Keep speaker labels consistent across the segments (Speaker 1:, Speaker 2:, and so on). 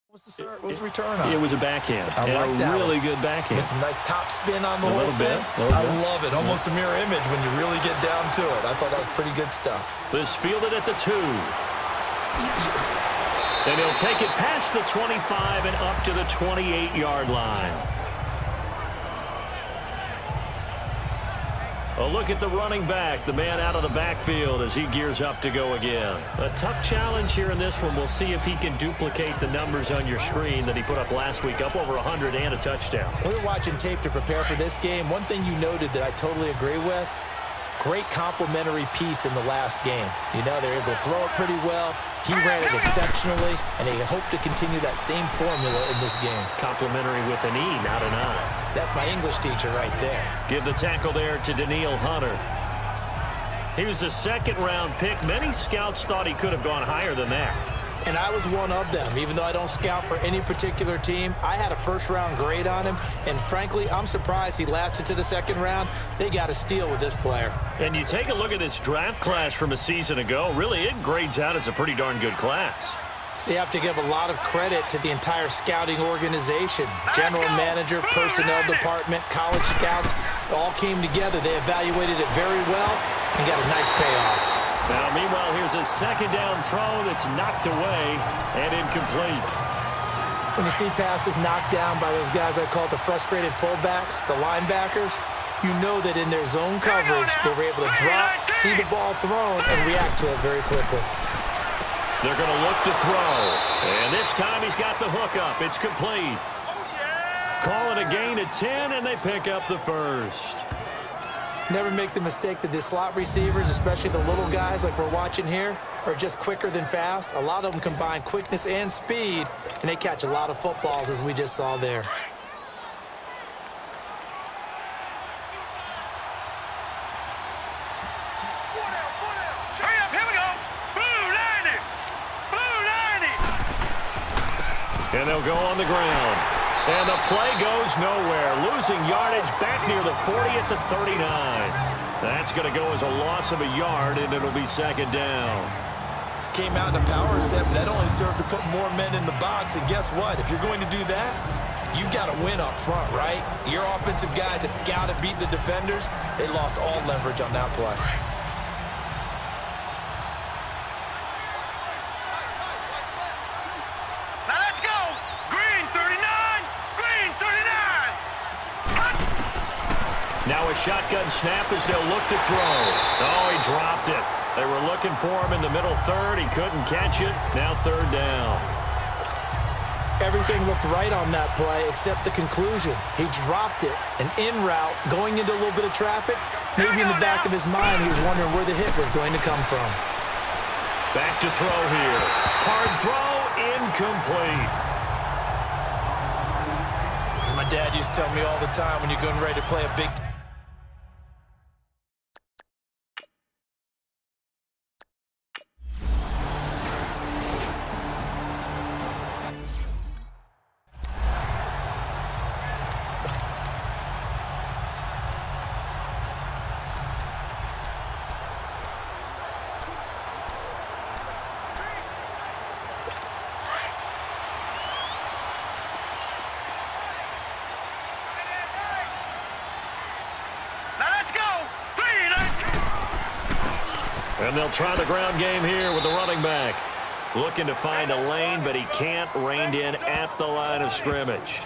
Speaker 1: What was the return on?
Speaker 2: It was a backhand.
Speaker 1: I like that
Speaker 2: really
Speaker 1: one.
Speaker 2: good backhand.
Speaker 1: With some nice top spin on the
Speaker 2: a
Speaker 1: whole thing. I love it. Almost a mirror image when you really get down to it. I thought that was pretty good stuff.
Speaker 2: This fielded at the 2. And he'll take it past the 25 and up to the 28-yard line. A look at the running back, the man out of the backfield as he gears up to go again. A tough challenge here in this one. We'll see if he can duplicate the numbers on your screen that he put up last week, up over 100 and a touchdown.
Speaker 1: We were watching tape to prepare for this game. One thing you noted that I totally agree with, great complimentary piece in the last game. You know, they're able to throw it pretty well. He ran it exceptionally, and they hope to continue that same formula in this game.
Speaker 2: Complimentary with an E, not an I.
Speaker 1: That's my English teacher right there.
Speaker 2: Give the tackle there to Daniil Hunter. He was a second-round pick. Many scouts thought he could have gone higher than that.
Speaker 1: And I was one of them. Even though I don't scout for any particular team, I had a first-round grade on him. And frankly, I'm surprised he lasted to the second round. They got a steal with this player.
Speaker 2: And you take a look at this draft class from a season ago. Really, it grades out as a pretty darn good class.
Speaker 1: So you have to give a lot of credit to the entire scouting organization. General manager, personnel department, college scouts, all came together. They evaluated it very well and got a nice payoff.
Speaker 2: Now, meanwhile, here's a second down throw that's knocked away and incomplete.
Speaker 1: When you see passes knocked down by those guys I call the frustrated fullbacks, the linebackers, you know that in their zone coverage, they were able to drop, see the ball thrown, and react to it very quickly.
Speaker 2: They're going to look to throw. And this time he's got the hook up. It's complete. Calling a gain of 10, and they pick up the first.
Speaker 1: Never make the mistake that the slot receivers, especially the little guys like we're watching here, are just quicker than fast. A lot of them combine quickness and speed, and they catch a lot of footballs, as we just saw there.
Speaker 2: And they'll go on the ground. And the play goes nowhere. Losing yardage back near the 40 at the 39. That's going to go as a loss of a yard, and it'll be second down.
Speaker 1: Came out in a power set, but that only served to put more men in the box. And guess what? If you're going to do that, you've got to win up front, right? Your offensive guys have got to beat the defenders. They lost all leverage on that play.
Speaker 2: Now a shotgun snap as they'll look to throw. Oh, he dropped it. They were looking for him in the middle third. He couldn't catch it. Now third down.
Speaker 1: Everything looked right on that play except the conclusion. He dropped it. An in route going into a little bit of traffic. Maybe in the back of his mind he was wondering where the hit was going to come from.
Speaker 2: Back to throw here. Hard throw, incomplete.
Speaker 1: As my dad used to tell me all the time, when you're getting ready to play a big
Speaker 2: And they'll try the ground game here with the running back. Looking to find a lane, but he can't. Reined in at the line of scrimmage.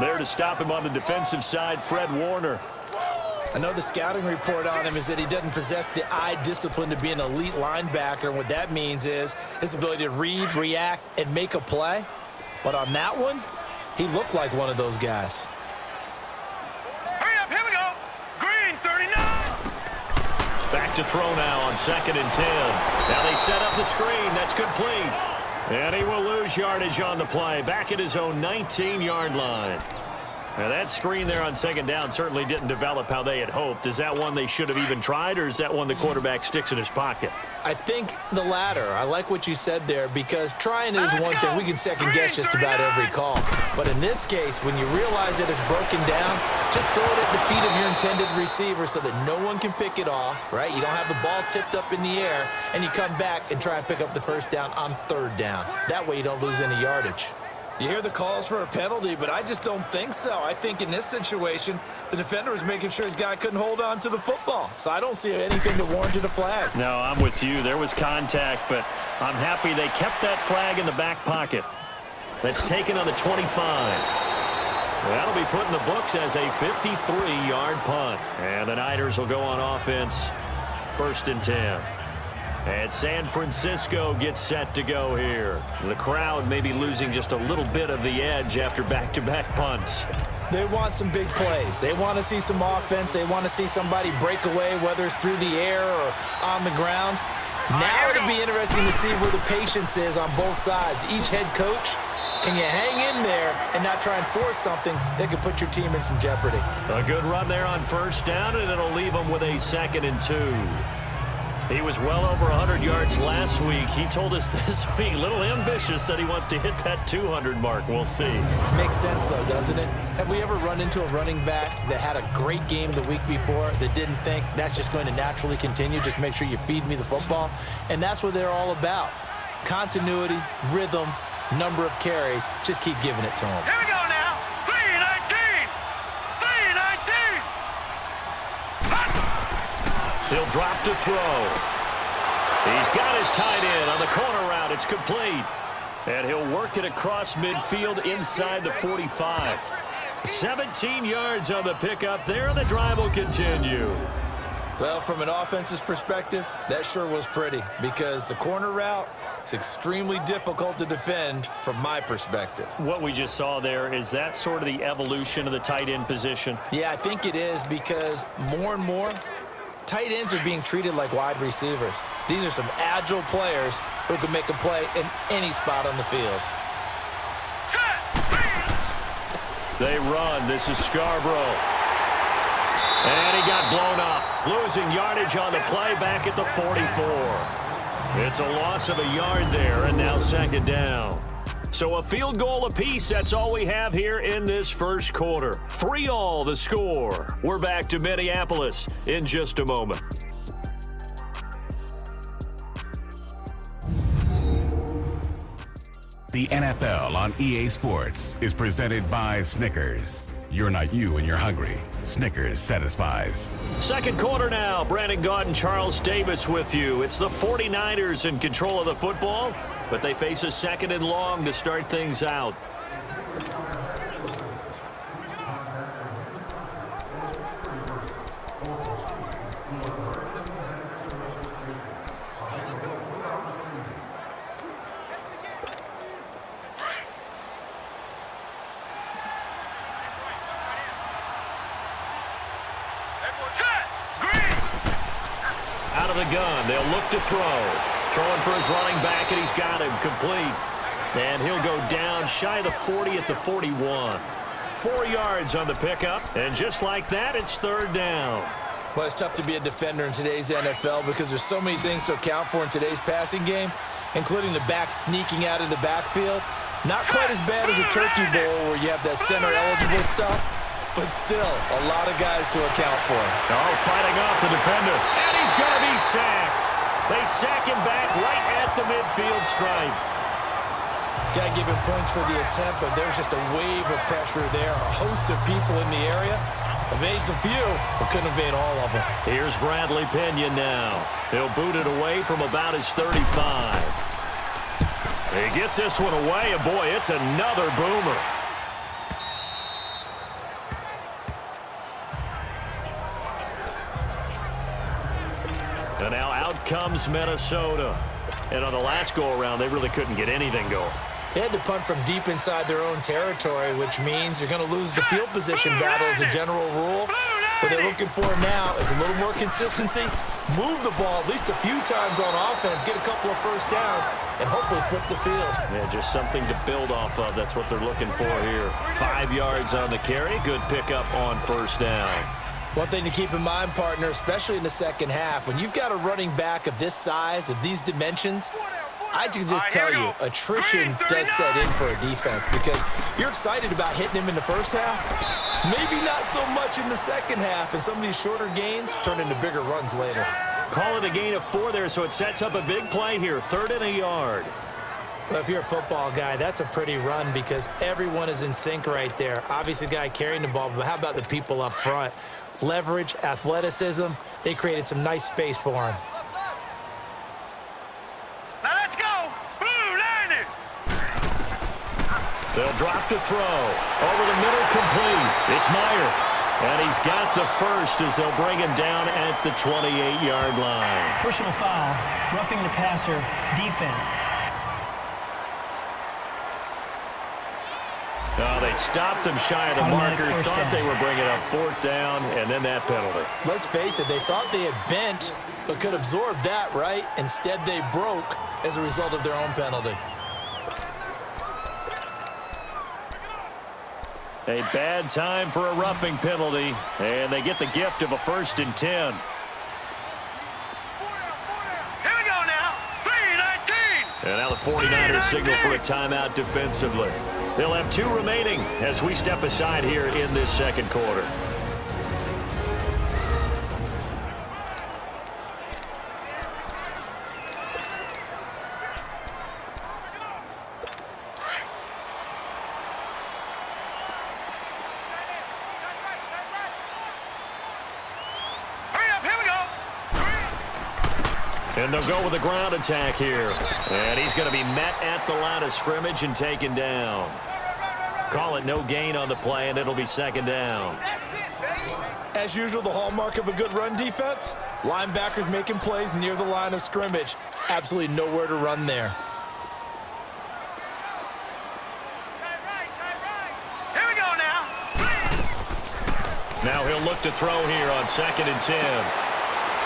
Speaker 2: There to stop him on the defensive side, Fred Warner.
Speaker 1: I know the scouting report on him is that he doesn't possess the eye discipline to be an elite linebacker. And what that means is his ability to read, react, and make a play. But on that one, he looked like one of those guys.
Speaker 2: Back to throw now on 2nd and 10. Now they set up the screen. That's complete. And he will lose yardage on the play. Back at his own 19-yard line. Now that screen there on 2nd down certainly didn't develop how they had hoped. Is that one they should have even tried, or is that one the quarterback sticks in his pocket?
Speaker 1: I think the latter. I like what you said there, because trying it is one thing. We can second-guess just about every call. But in this case, when you realize that it's broken down, just throw it at the feet of your intended receiver so that no one can pick it off, right? You don't have the ball tipped up in the air, and you come back and try and pick up the first down on 3rd down. That way you don't lose any yardage. You hear the calls for a penalty, but I just don't think so. I think in this situation, the defender was making sure his guy couldn't hold on to the football. So I don't see anything that warranted a flag.
Speaker 2: No, I'm with you. There was contact, but I'm happy they kept that flag in the back pocket. That's taken on the 25. That'll be put in the books as a 53-yard punt. And the Niners will go on offense, 1st and 10. And San Francisco gets set to go here. The crowd may be losing just a little bit of the edge after back-to-back punts.
Speaker 1: They want some big plays. They want to see some offense. They want to see somebody break away, whether it's through the air or on the ground. Now it'll be interesting to see where the patience is on both sides. Each head coach, can you hang in there and not try and force something that could put your team in some jeopardy?
Speaker 2: A good run there on 1st down, and it'll leave them with a 2nd and 2. He was well over 100 yards last week. He told us this week, a little ambitious, said he wants to hit that 200 mark. We'll see.
Speaker 1: Makes sense, though, doesn't it? Have we ever run into a running back that had a great game the week before that didn't think that's just going to naturally continue? Just make sure you feed me the football. And that's what they're all about. Continuity, rhythm, number of carries. Just keep giving it to them.
Speaker 3: Here we go now. 319. 319.
Speaker 2: He'll drop to throw. He's got his tight end on the corner route. It's complete. And he'll work it across midfield inside the 45. 17 yards on the pickup there, and the drive will continue.
Speaker 1: Well, from an offense's perspective, that sure was pretty because the corner route is extremely difficult to defend from my perspective.
Speaker 2: What we just saw there, is that sort of the evolution of the tight end position?
Speaker 1: Yeah, I think it is because more and more, tight ends are being treated like wide receivers. These are some agile players who can make a play in any spot on the field.
Speaker 2: They run. This is Scarborough. And he got blown up. Losing yardage on the play back at the 44. It's a loss of a yard there, and now 2nd down. So a field goal apiece, that's all we have here in this first quarter. 3-all the score. We're back to Minneapolis in just a moment.
Speaker 4: The NFL on EA Sports is presented by Snickers. You're not you when you're hungry. Snickers satisfies.
Speaker 2: Second quarter now. Brandon Gaudin and Charles Davis with you. It's the 49ers in control of the football, but they face a 2nd and long to start things out. Out of the gun, they'll look to throw. Throwing for his running back, and he's got him complete. And he'll go down shy of the 40 at the 41. 4 yards on the pickup, and just like that, it's 3rd down.
Speaker 1: Well, it's tough to be a defender in today's NFL because there's so many things to account for in today's passing game, including the back sneaking out of the backfield. Not quite as bad as a turkey bowl where you have that center-eligible stuff, but still a lot of guys to account for.
Speaker 2: Oh, fighting off the defender, and he's going to be sacked. They sack him back right at the midfield stripe.
Speaker 1: Got to give him points for the attempt, but there's just a wave of pressure there. A host of people in the area. Evades a few, but couldn't evade all of them.
Speaker 2: Here's Bradley Pinion now. He'll boot it away from about his 35. He gets this one away, and boy, it's another boomer. And now out comes Minnesota. And on the last go-around, they really couldn't get anything going.
Speaker 1: They had to punt from deep inside their own territory, which means you're going to lose the field position battle as a general rule. What they're looking for now is a little more consistency, move the ball at least a few times on offense, get a couple of first downs, and hopefully flip the field.
Speaker 2: Yeah, just something to build off of. That's what they're looking for here. 5 yards on the carry. Good pickup on 1st down.
Speaker 1: One thing to keep in mind, partner, especially in the second half, when you've got a running back of this size, of these dimensions, I can just tell you, attrition does set in for a defense because you're excited about hitting him in the first half. Maybe not so much in the second half, and some of these shorter gains turn into bigger runs later.
Speaker 2: Call it a gain of 4 there, so it sets up a big play here. 3rd and a yard.
Speaker 1: Well, if you're a football guy, that's a pretty run because everyone is in sync right there. Obviously, the guy carrying the ball, but how about the people up front? Leverage, athleticism, they created some nice space for him.
Speaker 3: Now let's go. Blue line it.
Speaker 2: They'll drop to throw. Over the middle, complete. It's Meyer. And he's got the first as they'll bring him down at the 28-yard line.
Speaker 5: Personal foul, roughing the passer, defense.
Speaker 2: They stopped him shy of the marker, thought they were bringing up fourth down, and then that penalty.
Speaker 1: Let's face it, they thought they had bent, but could absorb that, right? Instead, they broke as a result of their own penalty.
Speaker 2: A bad time for a roughing penalty, and they get the gift of a 1st and 10.
Speaker 3: Here we go now. 3-19.
Speaker 2: And now the 49ers signal for a timeout defensively. They'll have 2 remaining as we step aside here in this second quarter. And they'll go with a ground attack here. And he's going to be met at the line of scrimmage and taken down. Call it no gain on the play, and it'll be 2nd down.
Speaker 1: As usual, the hallmark of a good run defense, linebackers making plays near the line of scrimmage. Absolutely nowhere to run there.
Speaker 3: Here we go now.
Speaker 2: Now he'll look to throw here on 2nd and 10.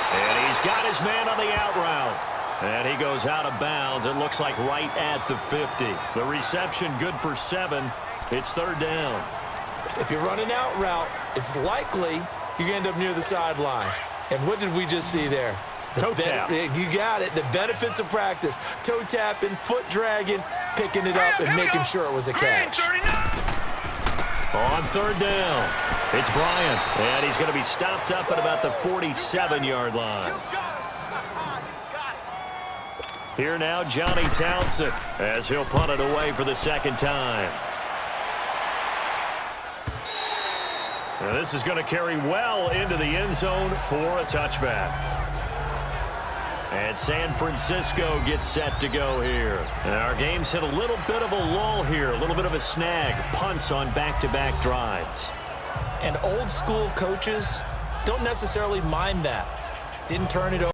Speaker 2: And he's got his man on the out route. And he goes out of bounds. It looks like right at the 50. The reception good for 7. It's 3rd down.
Speaker 1: If you're running out route, it's likely you're going to end up near the sideline. And what did we just see there?
Speaker 2: Toe tap.
Speaker 1: You got it. The benefits of practice. Toe tapping, foot dragging, picking it up, and making sure it was a catch.
Speaker 2: On 3rd down, it's Bryant. And he's going to be stopped up at about the 47-yard line. Here now, Johnny Townsend, as he'll punt it away for the 2nd time. And this is going to carry well into the end zone for a touchback. And San Francisco gets set to go here. And our game's hit a little bit of a lull here, a little bit of a snag. Punts on back-to-back drives.
Speaker 1: And old school coaches don't necessarily mind that. Didn't turn it over.